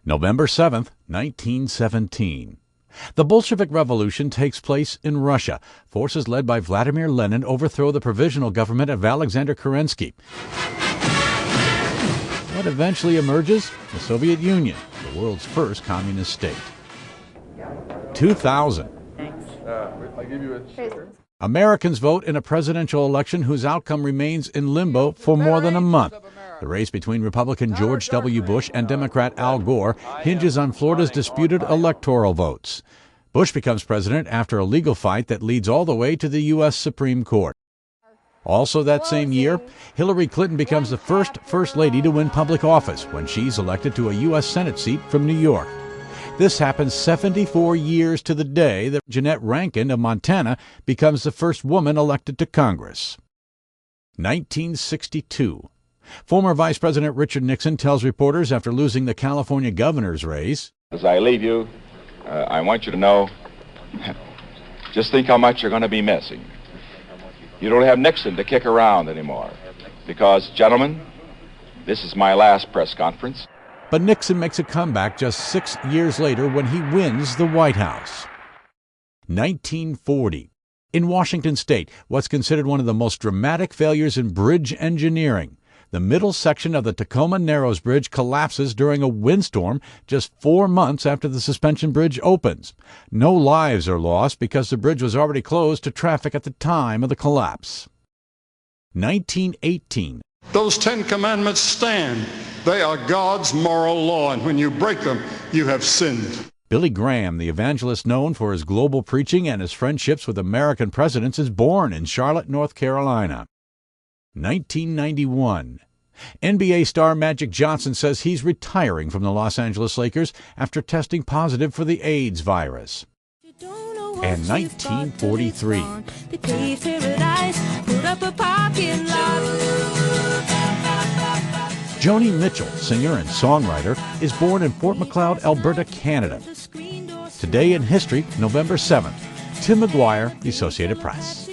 November 7th, 1917. The Bolshevik Revolution takes place in Russia. Forces led by Vladimir Lenin overthrow the provisional government of Alexander Kerensky. What eventually emerges? The Soviet Union, the world's first communist state. 2000. Americans vote in a presidential election whose outcome remains in limbo for more than a month. The race between Republican George W. Bush and Democrat Al Gore hinges on Florida's disputed electoral votes. Bush becomes president after a legal fight that leads all the way to the U.S. Supreme Court. Also that same year, Hillary Clinton becomes the first lady to win public office when she's elected to a U.S. Senate seat from New York. This happens 74 years to the day that Jeanette Rankin of Montana becomes the first woman elected to Congress. 1962. Former Vice President Richard Nixon tells reporters after losing the California governor's race, "As I leave you, I want you to know, just think how much you're going to be missing. You don't have Nixon to kick around anymore because, gentlemen, this is my last press conference." But Nixon makes a comeback just 6 years later when he wins the White House. 1940. In Washington state, what's considered one of the most dramatic failures in bridge engineering. The middle section of the Tacoma Narrows Bridge collapses during a windstorm just 4 months after the suspension bridge opens. No lives are lost because the bridge was already closed to traffic at the time of the collapse. 1918. Those 10 commandments stand. They are God's moral law, and when you break them, you have sinned. Billy Graham, the evangelist known for his global preaching and his friendships with American presidents, is born in Charlotte, North Carolina. 1991. NBA star Magic Johnson says he's retiring from the Los Angeles Lakers after testing positive for the AIDS virus. And 1943. Joni Mitchell, singer and songwriter, is born in Fort Macleod, Alberta, Canada. Today in history, November 7th. Tim McGuire, The Associated Press.